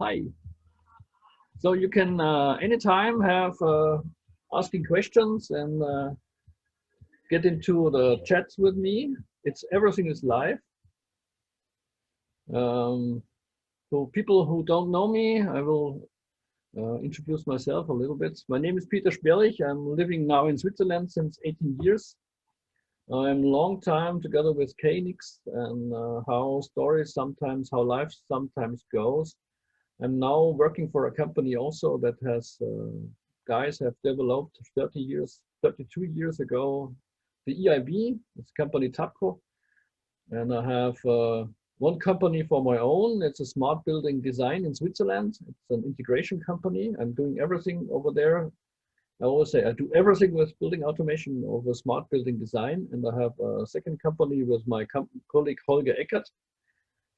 Hi. So you can anytime have asking questions and get into the chats with me. Everything is live. So people who don't know me, I will introduce myself a little bit. My name is Peter Sperlich. I'm living now in Switzerland since 18 years. I'm long time together with KNX and how stories sometimes, how life sometimes goes. I'm now working for a company also that has guys have developed 32 years ago, the EIB, it's company TAPCO. And I have one company for my own. It's a smart building design in Switzerland. It's an integration company. I'm doing everything over there. I always say I do everything with building automation over smart building design. And I have a second company with my colleague Holger Eckert.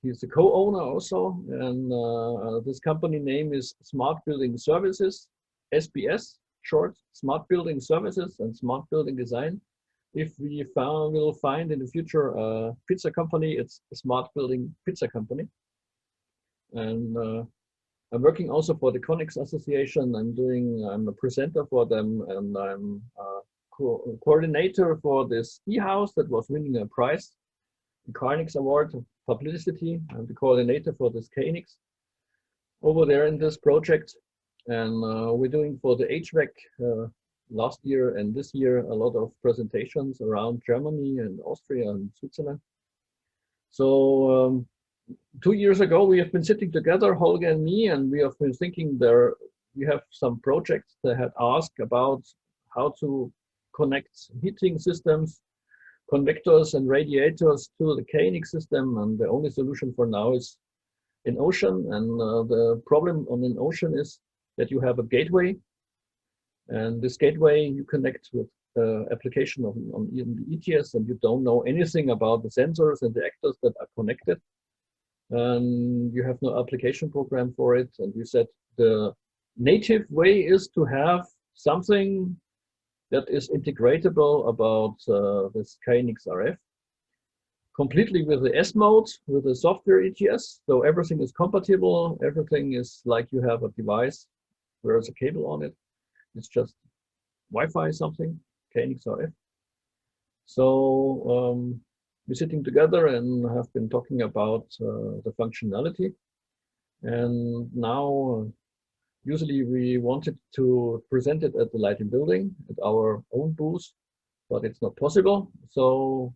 He's the co-owner also, and this company name is Smart Building Services, SBS, short, Smart Building Services and Smart Building Design. If we will find in the future a pizza company, it's a Smart Building Pizza Company. And I'm working also for the KNX Association. I'm a presenter for them, and I'm a coordinator for this e-house that was winning a prize, the KNX Award of Publicity. I'm the coordinator for this KNX over there in this project. And we're doing for the HVAC last year and this year a lot of presentations around Germany and Austria and Switzerland. So 2 years ago, we have been sitting together, Holger and me, and we have been thinking we have some projects that had asked about how to connect heating systems, convectors and radiators to the KNX system, and the only solution for now is in ocean. And the problem on an ocean is that you have a gateway, and this gateway you connect with application on the ETS, and you don't know anything about the sensors and the actors that are connected, and you have no application program for it. And you said the native way is to have something that is integratable about this KNX RF, completely with the S mode, with the software ETS. So everything is compatible. Everything is like you have a device where there's a cable on it. It's just Wi-Fi something, KNX RF. So we're sitting together and have been talking about the functionality. And now, usually we wanted to present it at the Light in Building at our own booth, but it's not possible. So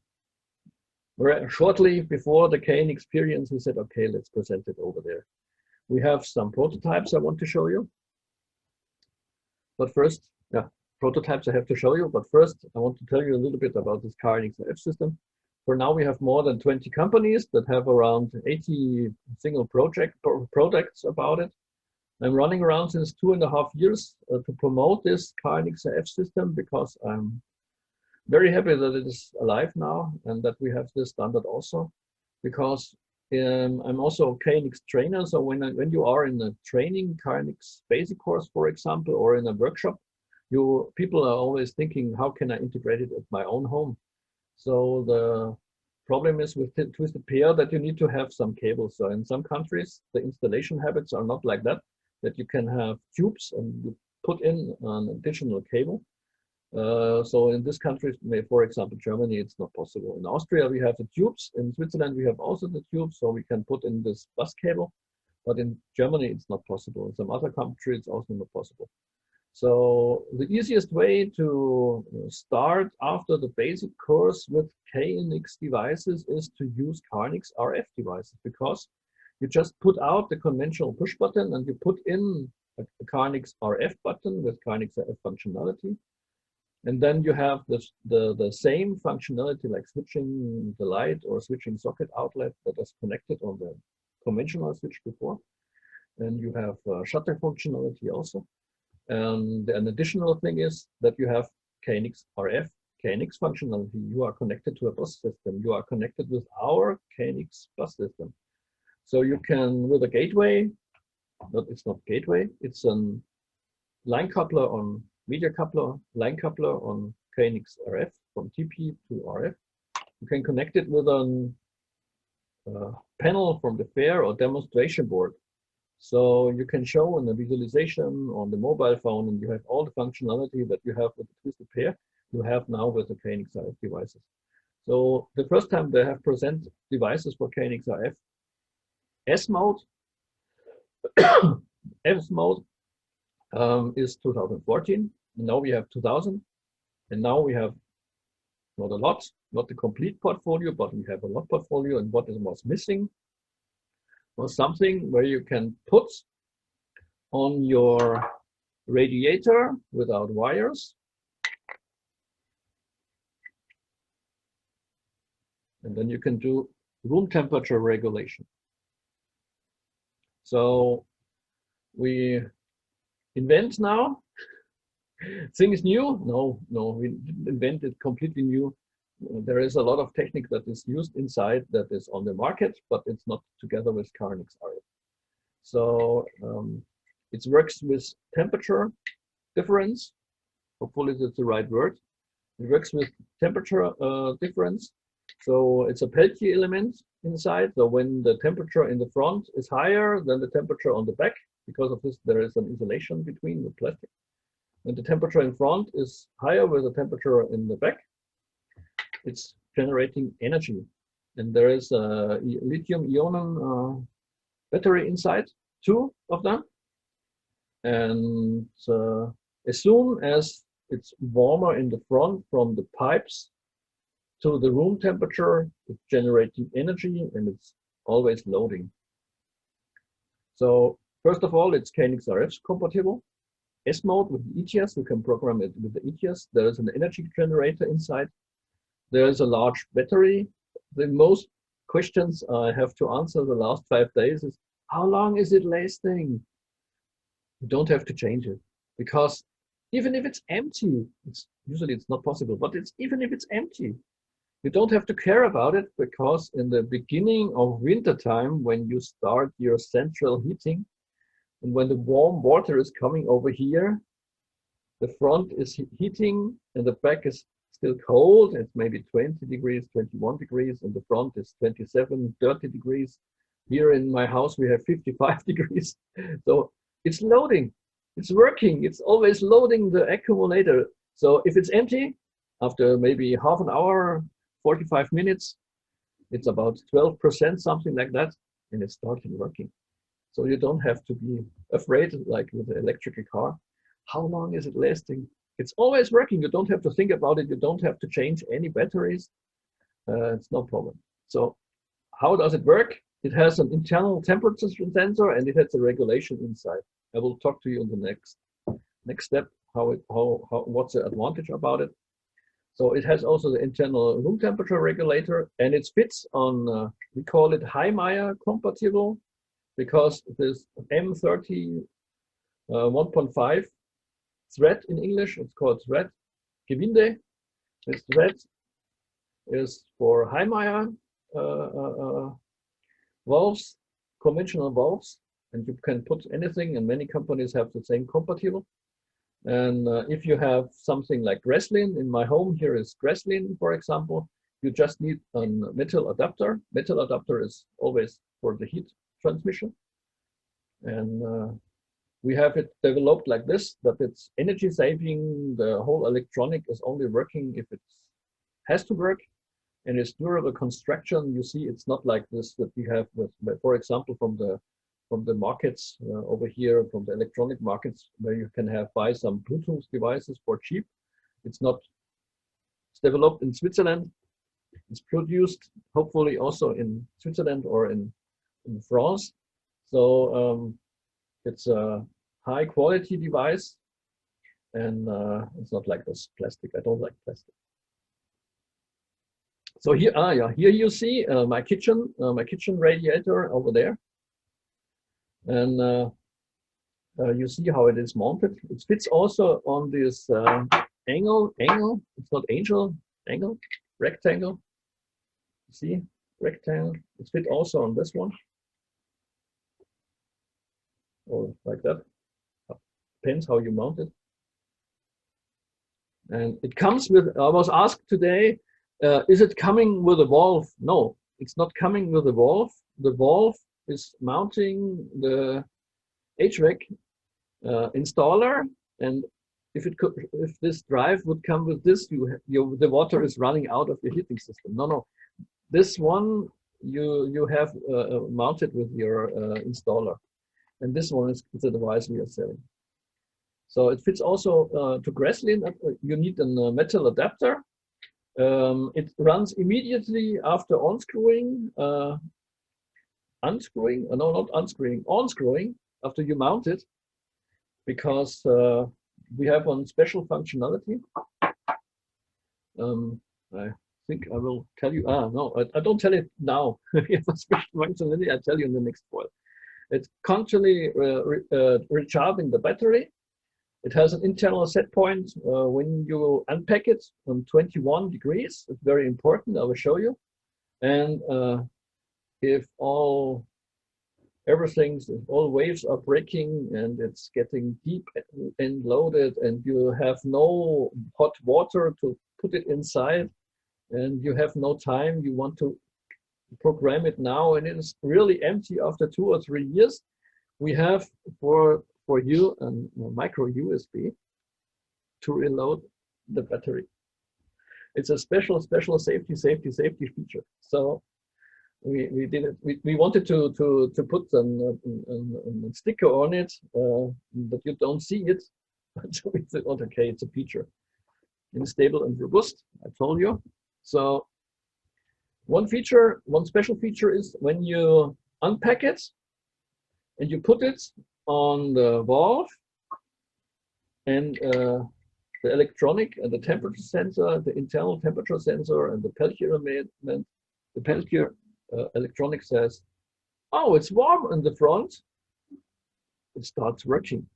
shortly before the KNXperience, we said, okay, let's present it over there. We have some prototypes I want to show you. But first, prototypes I have to show you. But first, I want to tell you a little bit about this KNX RF system. For now, we have more than 20 companies that have around 80 single products about it. I'm running around since 2.5 years to promote this KNX RF system, because I'm very happy that it is alive now and that we have this standard also, because I'm also a KNX trainer. So when you are in a training KNX basic course, for example, or in a workshop, people are always thinking, how can I integrate it at my own home? So the problem is with twisted pair that you need to have some cables. So in some countries, the installation habits are not like that you can have tubes and you put in an additional cable. So in this country, for example, Germany, it's not possible. In Austria, we have the tubes. In Switzerland, we have also the tubes, so we can put in this bus cable. But in Germany, it's not possible. In some other countries, it's also not possible. So the easiest way to start after the basic course with KNX devices is to use KNX RF devices, because you just put out the conventional push button and you put in a KNX RF button with KNX RF functionality. And then you have the same functionality like switching the light or switching socket outlet that is connected on the conventional switch before. And you have shutter functionality also. And an additional thing is that you have KNX RF, KNX functionality. You are connected to a bus system. You are connected with our KNX bus system. So you can, with a gateway, but it's not gateway, it's a line coupler on media coupler, line coupler on KNX RF from TP to RF. You can connect it with a panel from the fair or demonstration board. So you can show in the visualization on the mobile phone, and you have all the functionality that you have with the twisted pair, you have now with the KNX RF devices. So the first time they have present devices for KNX RF S mode, S mode is 2014. Now we have 2000, and now we have not a lot, not the complete portfolio, but we have a lot portfolio. And what was missing was something where you can put on your radiator without wires, and then you can do room temperature regulation. So we invent now things new. No, we didn't invent it completely new. There is a lot of technique that is used inside that is on the market, but it's not together with KNX RF. So it works with temperature difference. Hopefully that's the right word. It works with temperature difference. So it's a Peltier element inside. So when the temperature in the front is higher than the temperature on the back, because of this, there is an insulation between the plastic. When the temperature in front is higher with the temperature in the back, it's generating energy. And there is a lithium-ion battery inside, 2 of them. And as soon as it's warmer in the front from the pipes to the room temperature, it's generating energy, and it's always loading. So first of all, it's KNX RF compatible. S mode with the ETS, you can program it with the ETS. There is an energy generator inside. There is a large battery. The most questions I have to answer the last 5 days is, how long is it lasting? You don't have to change it, because even if it's empty, usually it's not possible, but even if it's empty, you don't have to care about it, because in the beginning of winter time, when you start your central heating, and when the warm water is coming over here, the front is heating and the back is still cold. It's maybe 20 degrees, 21 degrees, and the front is 27, 30 degrees. Here in my house, we have 55 degrees. So it's loading, it's working, it's always loading the accumulator. So if it's empty, after maybe half an hour, 45 minutes, it's about 12%, something like that, and it's starting working. So you don't have to be afraid, like with the electrical car. How long is it lasting? It's always working. You don't have to think about it. You don't have to change any batteries. It's no problem. So how does it work? It has an internal temperature sensor, and it has a regulation inside. I will talk to you in the next step, what's the advantage about it. So it has also the internal room temperature regulator, and it fits on, we call it Heimeyer compatible, because this M30 1.5 thread in English, it's called thread Gewinde. This thread is for Heimeyer valves, conventional valves, and you can put anything, and many companies have the same compatible. And if you have something like Graslin, in my home here is Graslin, for example, you just need a metal adapter. Metal adapter is always for the heat transmission. And we have it developed like this, that it's energy saving. The whole electronic is only working if it has to work, and it's durable construction. You see, it's not like this that we have with, for example, from the markets over here, from the electronic markets, where you can buy some Bluetooth devices for cheap. It's not. It's developed in Switzerland. It's produced hopefully also in Switzerland or in France. So it's a high quality device, and it's not like this plastic. I don't like plastic. So here, here you see my kitchen radiator over there, and you see how it is mounted. It fits also on this angle. It's not angle, rectangle. See, rectangle. It fits also on this one, or like that. Depends how you mount it. And it comes with, I was asked today, is it coming with a valve? No, it's not coming with a valve. The valve is mounting the HVAC installer, and if this drive would come with this, the water is running out of your heating system. No, this one you have mounted with your installer, and this one is the device we are selling. So it fits also to Grassland. You need a metal adapter. It runs immediately after unscrewing, after you mount it, because we have one special functionality. I think I will tell you. No, I don't tell it now. We have a special functionality. I tell you in the next foil. It's constantly recharging the battery. It has an internal set point when you unpack it on 21 degrees. It's very important. I will show you. And if all waves are breaking and it's getting deep and loaded, and you have no hot water to put it inside, and you have no time, you want to program it now, and it is really empty after 2 or 3 years, we have for you a micro USB to reload the battery. It's a special safety feature. So we did it. We wanted to put a sticker on it, but you don't see it. So we said, okay, it's a feature. It's stable and robust, I told you. So one special feature is when you unpack it and you put it on the valve, and the electronic and the temperature sensor, the internal temperature sensor, and the Peltier element, the Peltier electronic says, oh, it's warm in the front. It starts working.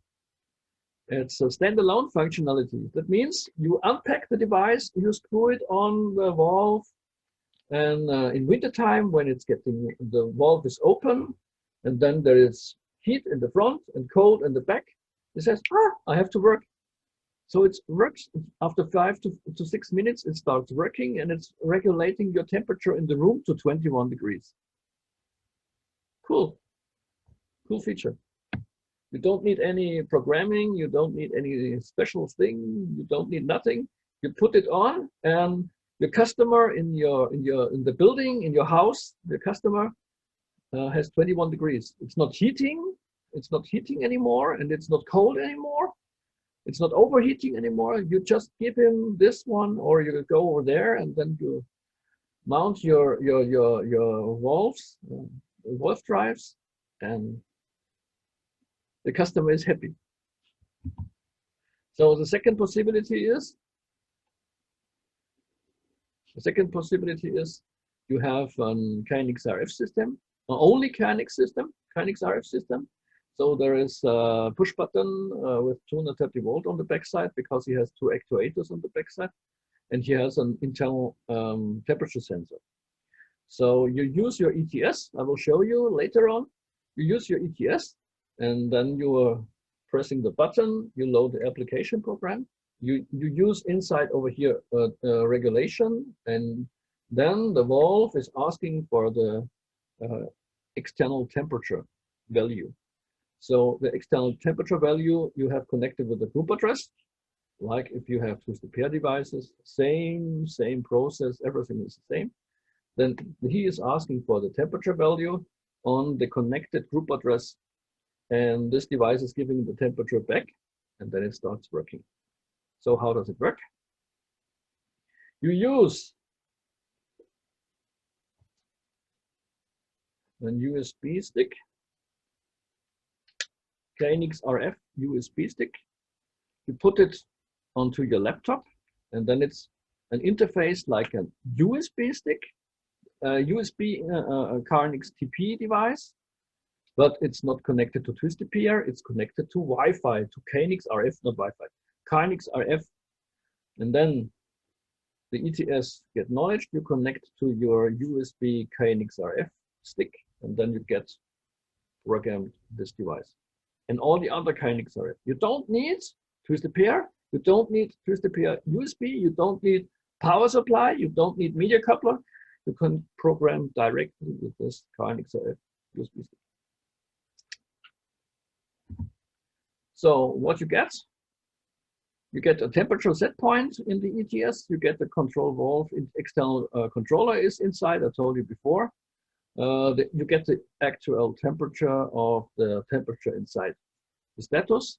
It's a standalone functionality. That means you unpack the device, you screw it on the valve, and in wintertime, when it's getting, the valve is open, and then there is heat in the front and cold in the back, it says, I have to work. So it works after 5 to 6 minutes, it starts working, and it's regulating your temperature in the room to 21 degrees. Cool feature. You don't need any programming, you don't need any special thing, you don't need nothing. You put it on, and your customer in the building, in your house, the customer has 21 degrees. It's not heating anymore, and it's not cold anymore. It's not overheating anymore. You just give him this one, or you go over there, and then you mount your valves, valve drives, and the customer is happy. So the second possibility is you have a KNX RF system, only KNX RF system. So there is a push button with 230 volt on the backside, because he has 2 actuators on the backside, and he has an internal temperature sensor. So you use your ETS. I will show you later on. You use your ETS, and then you are pressing the button. You load the application program. You use inside over here regulation, and then the valve is asking for the external temperature value. So the external temperature value you have connected with the group address, like if you have twisted pair devices, same process, everything is the same. Then he is asking for the temperature value on the connected group address, and this device is giving the temperature back, and then it starts working. So how does it work? You use an USB stick, KNX RF USB stick. You put it onto your laptop, and then it's an interface like a USB stick, USB KNX TP device, but it's not connected to twisted pair. It's connected to Wi-Fi, to KNX RF, not Wi-Fi, KNX RF. And then the ETS get knowledge. You connect to your USB KNX RF stick, and then you get programmed this device. And all the other KNX RF. You don't need twisted pair. You don't need twisted pair USB. You don't need power supply. You don't need media coupler. You can program directly with this KNX RF USB stick. So what you get a temperature set point in the ETS, you get the control valve, external controller is inside, I told you before. You get the actual temperature of the temperature inside the status,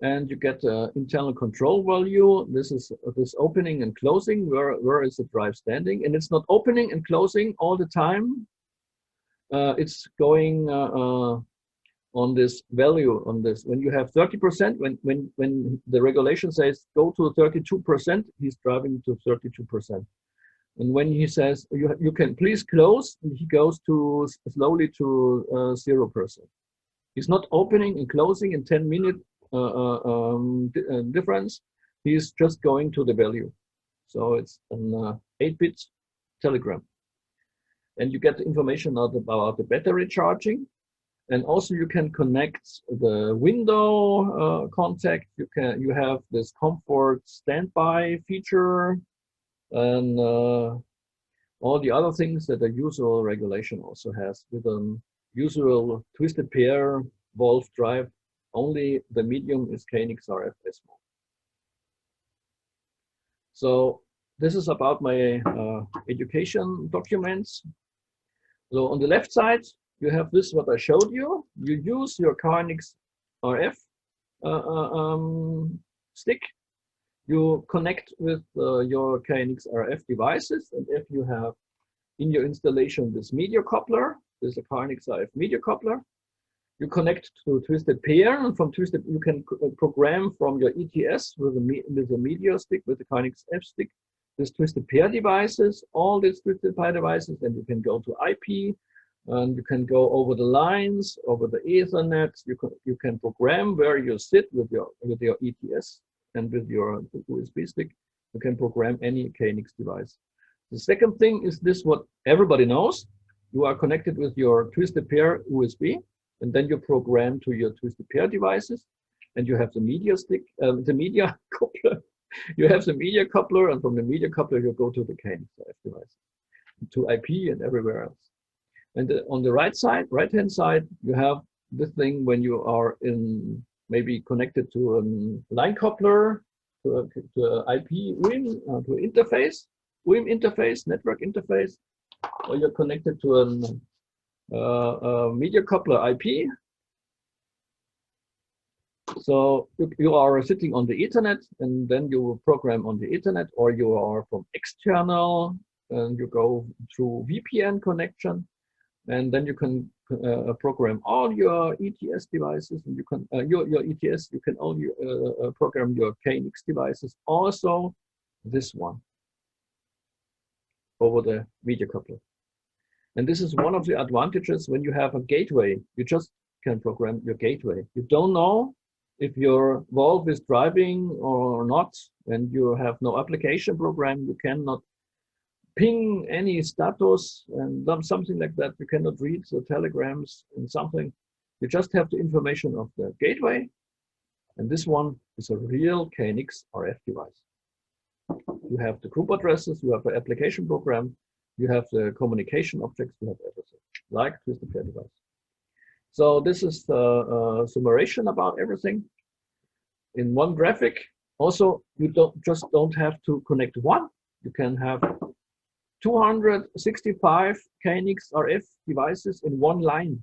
and you get the internal control value. This is this opening and closing, where is the drive standing, and it's not opening and closing all the time. It's going on this value, on this. When you have 30%, when the regulation says go to 32%, he's driving to 32%. And when he says you can please close, he goes to slowly to 0%. He's not opening and closing in 10-minute difference. He's just going to the value. So it's an 8-bit telegram. And you get information out about the battery charging. And also you can connect the window contact. You have this comfort standby feature, and all the other things that the usual regulation also has with an usual twisted pair valve drive. Only the medium is KNX RF mode. So this is about my education documents. So on the left side, you have this, what I showed you. You use your KNX RF stick. You connect with your KNX RF devices, and if you have in your installation this media coupler, there's a KNX RF media coupler. You connect to twisted pair, and from twisted you can program from your ETS with a media stick, with the KNX F stick, this twisted pair devices, all these twisted pair devices, and you can go to IP, and you can go over the lines, over the Ethernet. You can program where you sit with your ETS and with your USB stick. You can program any KNX device. The second thing is this, what everybody knows. You are connected with your twisted pair USB, and then you program to your twisted pair devices, and you have the media stick, the media coupler. You have the media coupler, and from the media coupler you go to the KNX device, to IP and everywhere else. And on the right-hand side, you have this thing when you are maybe connected to a line coupler, to an IP WIM, to interface, WIM interface, network interface, or you're connected to a media coupler IP. So you are sitting on the Ethernet, and then you will program on the Ethernet, or you are from external and you go through VPN connection, and then you can program all your ETS devices, and you can your ETS. You can only program your KNX devices. Also, this one over the media coupler, and this is one of the advantages when you have a gateway. You just can program your gateway. You don't know if your valve is driving or not, and you have no application program. You cannot ping any status and something like that. You cannot read the telegrams and something. You just have the information of the gateway, and this one is a real KNX RF device. You have the group addresses, you have the application program, you have the communication objects, you have everything, like twisted pair device. So this is the summation about everything in one graphic. Also, you don't have to connect one. You can have 265 KNX RF devices in one line.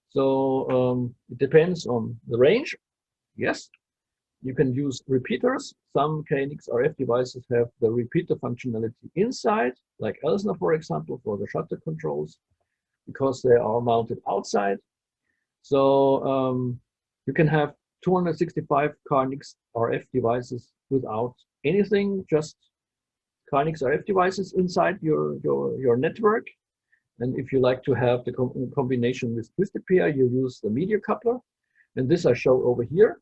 So it depends on the range. Yes, you can use repeaters. Some KNX RF devices have the repeater functionality inside, like Elsner, for example, for the shutter controls, because they are mounted outside. So you can have 265 KNX RF devices without anything, just KNX RF devices inside your network. And if you like to have the combination with twisted pair, you use the media coupler. And this I show over here.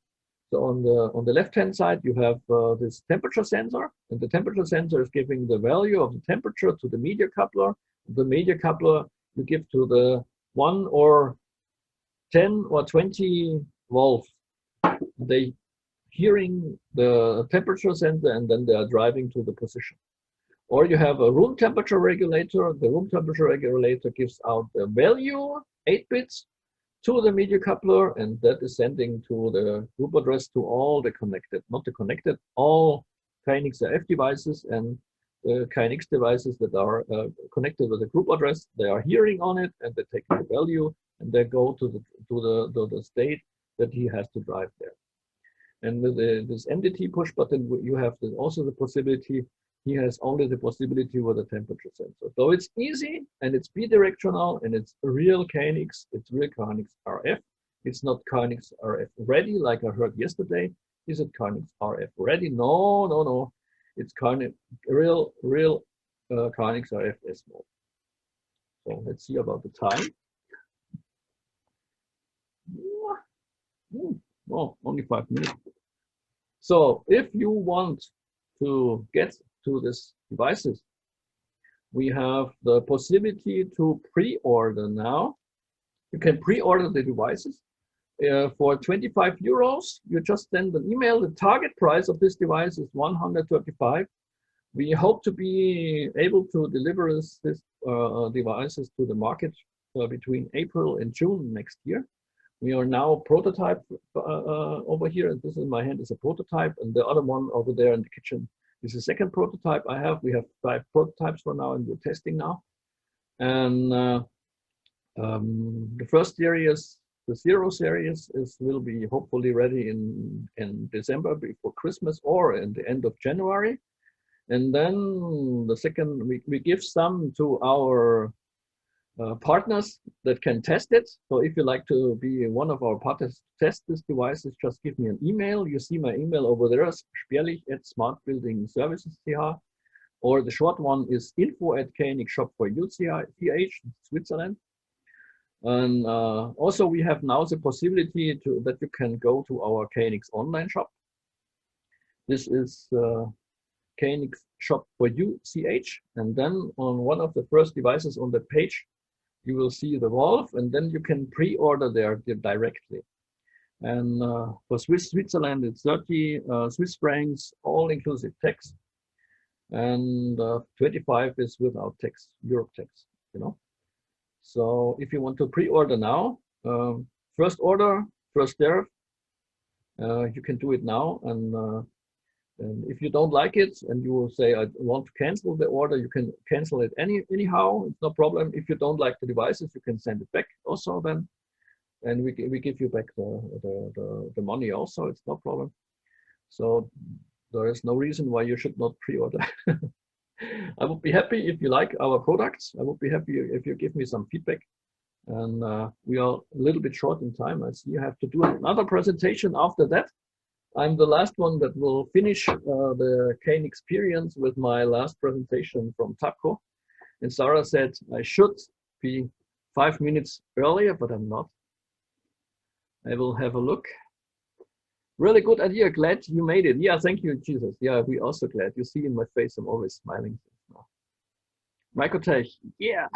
So on the left-hand side, you have this temperature sensor, and the temperature sensor is giving the value of the temperature to the media coupler. The media coupler you give to the 1 or 10 or 20 valves. They hearing the temperature sensor, and then they are driving to the position. Or you have a room temperature regulator. The room temperature regulator gives out the value, 8 bits, to the media coupler, and that is sending to the group address to all the connected, not the connected, all KNX RF devices and the KNX devices that are connected with the group address. They are hearing on it, and they take the value, and they go to the state that he has to drive there. And with this MDT push button, you have also the possibility. He has only the possibility with a temperature sensor. So it's easy, and it's bidirectional, and it's real KNX. It's real KNX RF. It's not KNX RF ready, like I heard yesterday. Is it KNX RF ready? No, no, no. It's real KNX RF S mode. So let's see about the time. Oh, only 5 minutes. So if you want to get to these devices, we have the possibility to pre-order now. You can pre-order the devices for 25 euros. You just send an email. The target price of this device is 135. We hope to be able to deliver these devices to the market between April and June next year. We are now prototype over here, and this in my hand is a prototype, and the other one over there in the kitchen is the second prototype I have. We have 5 prototypes for now, and we're testing now. And the first series, the 0 series, will be hopefully ready in December before Christmas or in the end of January. And then the second, we give some to our partners that can test it. So if you like to be one of our partners to test this devices, just give me an email. You see my email over there, Sperlich@smartbuildingservices.ch, or the short one is info@KNXshop4u.ch, Switzerland. And also we have now the possibility that you can go to our KNX online shop. This is KNXshop4u.ch, and then on one of the first devices on the page, you will see the valve, and then you can pre-order there directly. And for Switzerland, it's 30 Swiss francs, all inclusive tax, and 25 is without tax, Europe tax, you know. So if you want to pre-order now, first order, first serve, you can do it now. And if you don't like it and you will say, I want to cancel the order, you can cancel it anyhow. It's no problem. If you don't like the devices, you can send it back also then. And we give you back the money also. It's no problem. So there is no reason why you should not pre-order. I would be happy if you like our products. I would be happy if you give me some feedback. And we are a little bit short in time. I see you have to do another presentation after that. I'm the last one that will finish the KNXperience with my last presentation from TAPCO. And Sarah said I should be 5 minutes earlier, but I'm not. I will have a look. Really good idea. Glad you made it. Yeah, thank you, Jesus. Yeah, we're also glad. You see in my face, I'm always smiling. Microtech, yeah.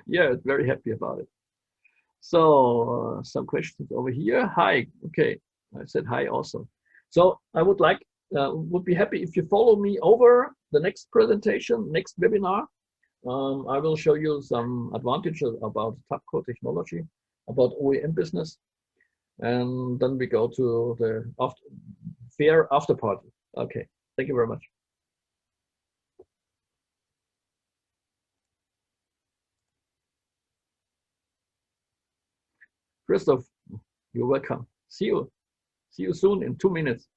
Yeah, very happy about it. So some questions over here. Hi, okay. I said hi also. So I would be happy if you follow me over the next presentation, next webinar. I will show you some advantages about TAPCO technology, about OEM business, and then we go to the fair after party. Okay, thank you very much. Christoph, you're welcome. See you soon in 2 minutes.